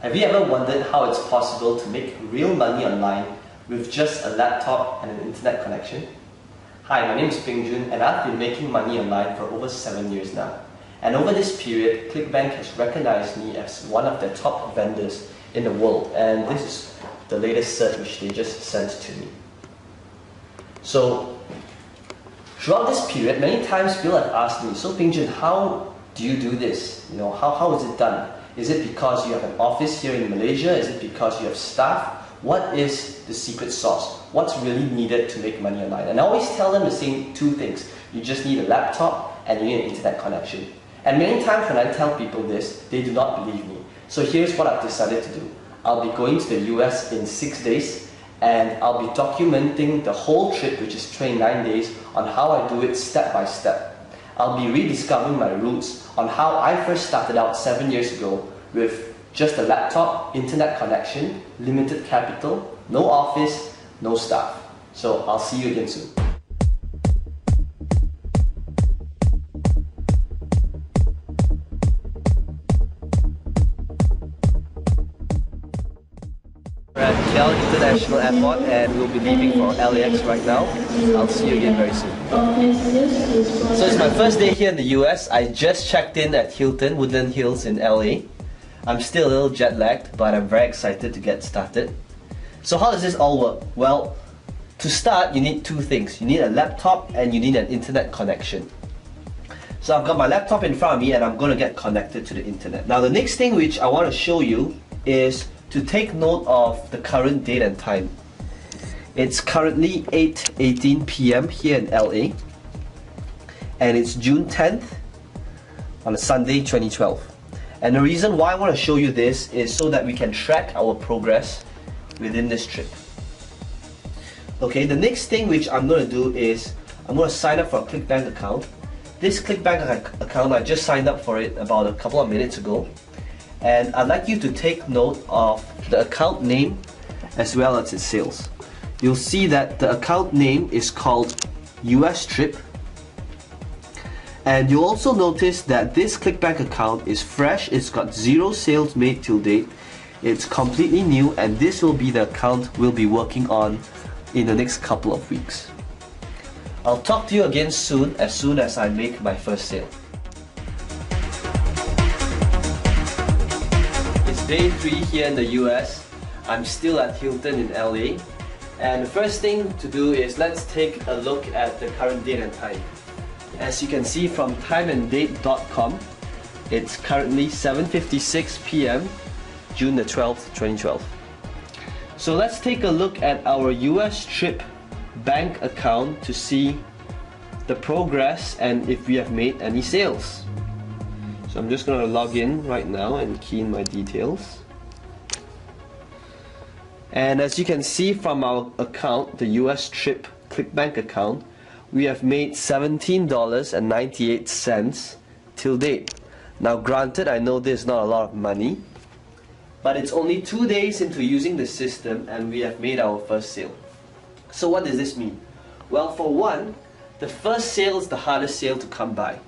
Have you ever wondered how it's possible to make real money online with just a laptop and an internet connection? Hi, my name is Peng Joon and I've been making money online for over 7 years now. And over this period, ClickBank has recognized me as one of their top vendors in the world, and this is the latest cert which they just sent to me. So, throughout this period, many times people have asked me, so Peng Joon, how do you do this? How is it done? Is it because you have an office here in Malaysia? Is it because you have staff? What is the secret sauce? What's really needed to make money online? And I always tell them the same two things. You just need a laptop and you need an internet connection. And many times when I tell people this, they do not believe me. So here's what I've decided to do. I'll be going to the US in 6 days, and I'll be documenting the whole trip, which is 29 days, on how I do it step by step. I'll be rediscovering my roots on how I first started out 7 years ago with just a laptop, internet connection, limited capital, no office, no staff. So I'll see you again soon. We're at Chow International Airport and we'll be leaving for LAX right now. I'll see you again very soon. So it's my first day here in the US. I just checked in at Hilton, Woodland Hills in LA. I'm still a little jet lagged, but I'm very excited to get started. So how does this all work? Well, to start you need two things. You need a laptop and you need an internet connection. So I've got my laptop in front of me and I'm going to get connected to the internet. Now the next thing which I want to show you is to take note of the current date and time. It's currently 8:18 p.m. here in LA, and it's June 10th on a Sunday 2012. And the reason why I want to show you this is so that we can track our progress within this trip. Okay, the next thing which I'm going to do is I'm going to sign up for a ClickBank account. This ClickBank account, I just signed up for it about a couple of minutes ago. And I'd like you to take note of the account name as well as its sales. You'll see that the account name is called US Trip, and you'll also notice that this ClickBank account is fresh. It's got 0 sales made till date. It's completely new, and this will be the account we'll be working on in the next couple of weeks. I'll talk to you again soon as I make my first sale. Day 3 here in the US. I'm still at Hilton in LA, and the first thing to do is let's take a look at the current date and time. As you can see from timeanddate.com, it's currently 7:56 p.m. June the 12th, 2012. So let's take a look at our US Trip bank account to see the progress and if we have made any sales. So I'm just going to log in right now and key in my details. And as you can see from our account, the US Trip ClickBank account, we have made $17.98 till date. Now granted, I know this is not a lot of money, but it's only 2 days into using the system and we have made our first sale. So what does this mean? Well, for one, the first sale is the hardest sale to come by.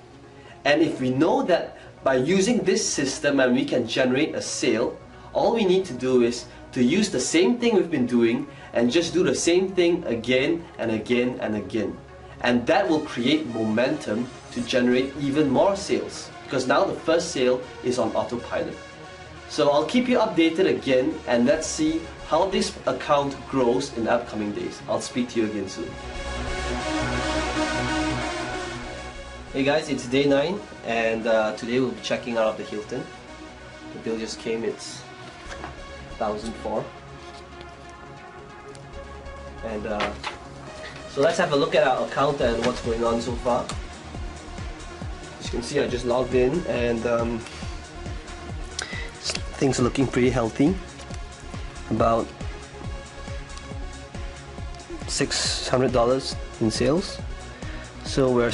And if we know that by using this system and we can generate a sale, all we need to do is to use the same thing we've been doing and just do the same thing again and again and again. And that will create momentum to generate even more sales, because now the first sale is on autopilot. So I'll keep you updated again, and let's see how this account grows in the upcoming days. I'll speak to you again soon. Hey guys, it's day 9 and today we'll be checking out of the Hilton. The bill just came, it's 1,004. And so let's have a look at our account and what's going on so far. As you can see, I just logged in and things are looking pretty healthy. About $600 in sales. So we're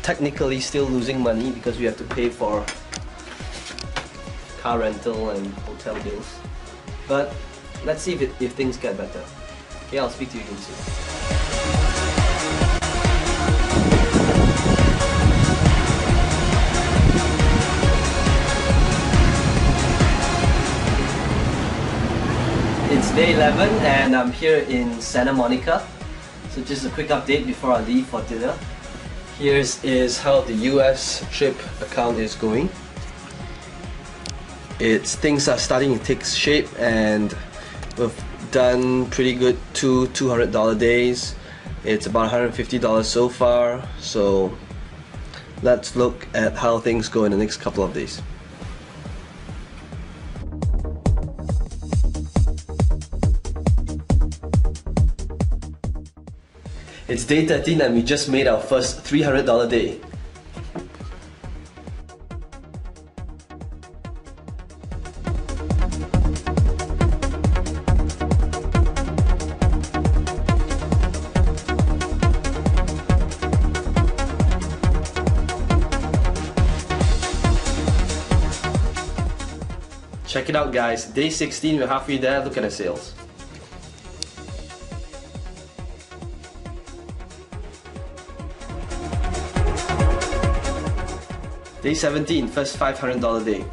technically still losing money because we have to pay for car rental and hotel bills. But let's see if things get better. Okay, I'll speak to you again soon. It's day 11 and I'm here in Santa Monica. So just a quick update before I leave for dinner. Here's how the US trip account is going. Things are starting to take shape and we've done pretty good $200 days. It's about $150 so far. So let's look at how things go in the next couple of days. It's day 13 and we just made our first $300 day. Check it out guys, day 16, we're halfway there, look at the sales. Day 17, first $500 day.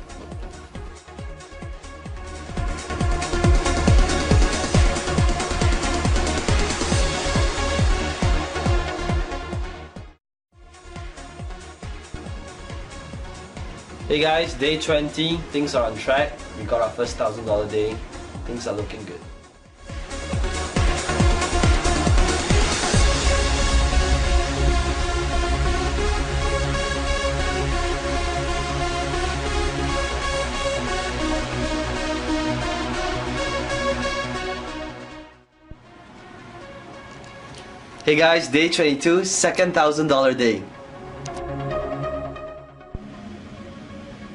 Hey guys, day 20, things are on track. We got our first $1,000 day. Things are looking good. Hey guys, day 22, second $1,000 day.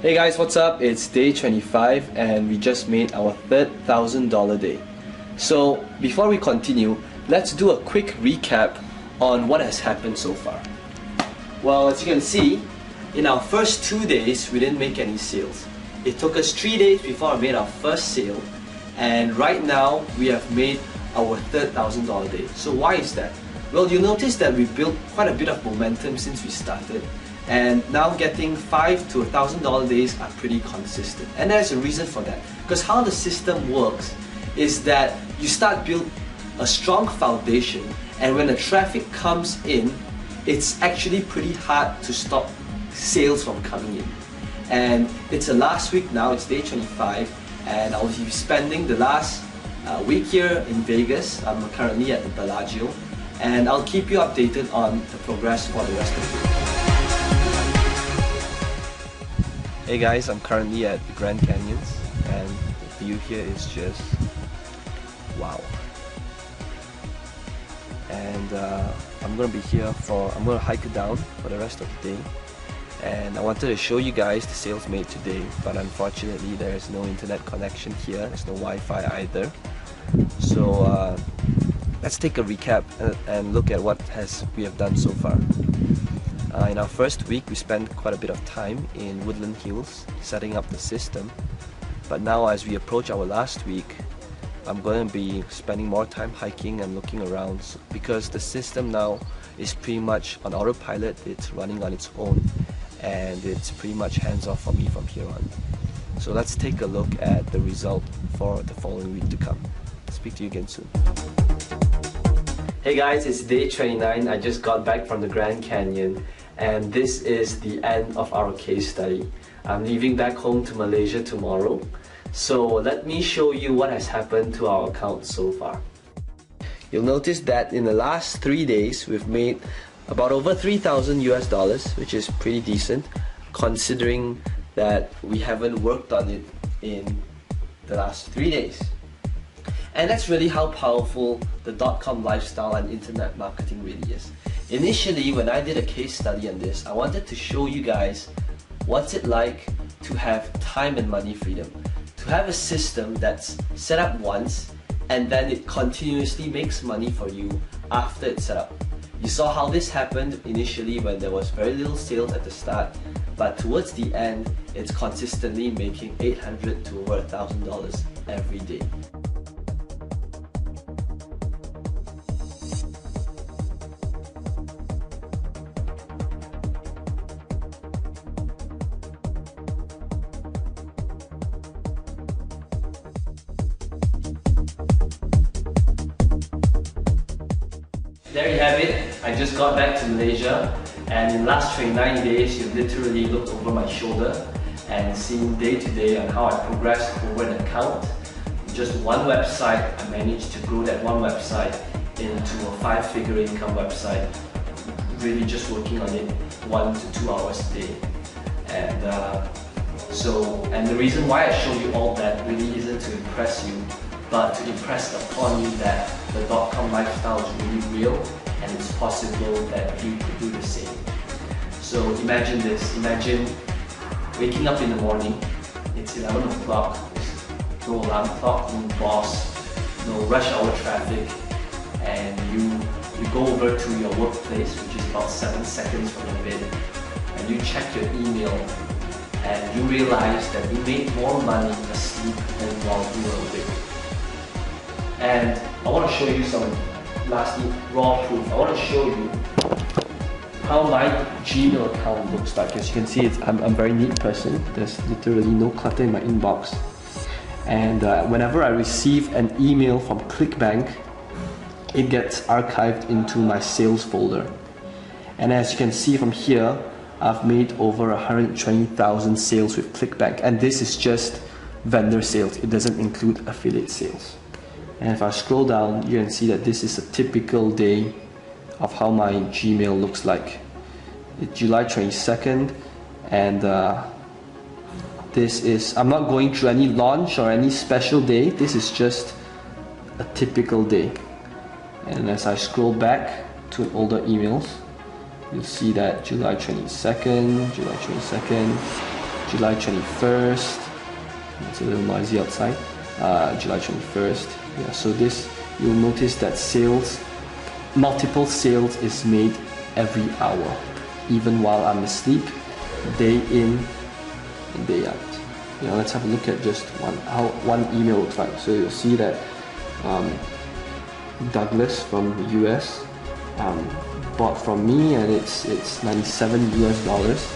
Hey guys, what's up? It's day 25 and we just made our third $1,000 day. So before we continue, let's do a quick recap on what has happened so far. Well, as you can see, in our first 2 days, we didn't make any sales. It took us 3 days before I made our first sale, and right now we have made our third $1,000 day. So why is that? Well, you'll notice that we built quite a bit of momentum since we started, and now getting $5 to $1,000 days are pretty consistent. And there's a reason for that, because how the system works is that you start build a strong foundation, and when the traffic comes in, it's actually pretty hard to stop sales from coming in. And it's the last week now, it's day 25, and I'll be spending the last week here in Vegas. I'm currently at the Bellagio, and I'll keep you updated on the progress for the rest of the year. Hey guys, I'm currently at the Grand Canyons, and the view here is just wow. And I'm gonna be here I'm gonna hike it down for the rest of the day. And I wanted to show you guys the sales made today, but unfortunately there is no internet connection here, there's no Wi-Fi either. So let's take a recap and look at what we have done so far. In our first week, we spent quite a bit of time in Woodland Hills setting up the system. But now as we approach our last week, I'm going to be spending more time hiking and looking around, because the system now is pretty much on autopilot. It's running on its own, and it's pretty much hands-off for me from here on. So let's take a look at the result for the following week to come. Speak to you again soon. Hey guys, it's day 29. I just got back from the Grand Canyon, and this is the end of our case study. I'm leaving back home to Malaysia tomorrow. So let me show you what has happened to our account so far. You'll notice that in the last 3 days, we've made about over $3,000 US, which is pretty decent considering that we haven't worked on it in the last 3 days. And that's really how powerful the .com lifestyle and internet marketing really is. Initially, when I did a case study on this, I wanted to show you guys what's it like to have time and money freedom. To have a system that's set up once and then it continuously makes money for you after it's set up. You saw how this happened initially when there was very little sales at the start, but towards the end, it's consistently making $800 to over $1,000 every day. there you have it. I just got back to Malaysia, and in the last 29 days, you literally looked over my shoulder and seen day to day on how I progressed over an account. Just one website, I managed to grow that one website into a 5-figure income website, really just working on it 1 to 2 hours a day. And the reason why I show you all that really isn't to impress you, but to impress upon you that the .com lifestyle is really real and it's possible that you could do the same. So imagine this, imagine waking up in the morning, it's 11 o'clock, no alarm clock, no boss, no rush hour traffic, and you go over to your workplace, which is about 7 seconds from your bed, and you check your email, and you realize that you made more money asleep than while you were awake. And I want to show you some lastly raw proof. I want to show you how my Gmail account looks like. As you can see, I'm a very neat person. There's literally no clutter in my inbox. And whenever I receive an email from ClickBank, it gets archived into my sales folder. And as you can see from here, I've made over 120,000 sales with ClickBank, and this is just vendor sales. It doesn't include affiliate sales. And if I scroll down, you can see that this is a typical day of how my Gmail looks like. It's July 22nd, and this is, I'm not going through any launch or any special day. This is just a typical day. And as I scroll back to older emails, you'll see that July 22nd, July 22nd, July 21st, it's a little noisy outside, July 21st, yeah, so this, you'll notice that sales, multiple sales is made every hour, even while I'm asleep, day in and day out. You know, let's have a look at just how one email looks like. So you'll see that Douglas from the US bought from me, and it's $97 US.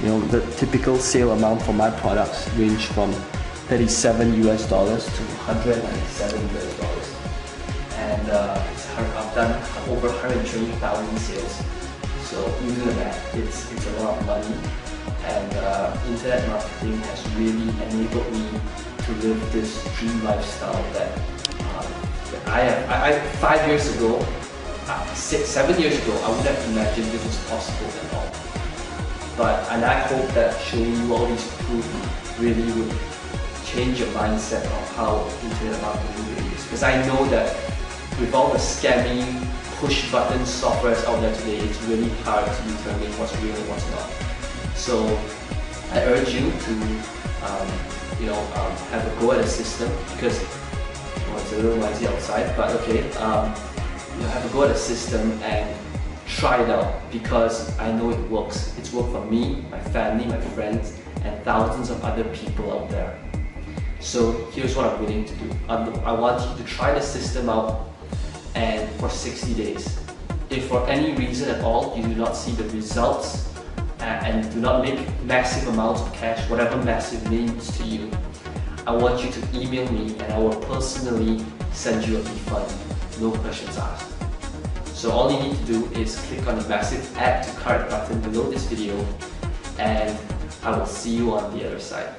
You know, the typical sale amount for my products range from $37 US to $197 US. And I've done over 120,000 sales. So you do the math, it's a lot of money. And internet marketing has really enabled me to live this dream lifestyle that I 5 years ago, 7 years ago, I would have imagined this was possible at all. And I hope that showing you all these proof really would change your mindset of how internet marketing really is. Because I know that with all the scammy push button software out there today, it's really hard to determine what's real and what's not. So I urge you to have a go at the system, because it's a little noisy outside, but okay, have a go at the system and try it out, because I know it works. It's worked for me, my family, my friends, and thousands of other people out there. So here's what I'm willing to do. I want you to try the system out, and for 60 days. If for any reason at all you do not see the results and do not make massive amounts of cash, whatever massive means to you, I want you to email me and I will personally send you a refund, no questions asked. So all you need to do is click on the massive add to cart button below this video, and I will see you on the other side.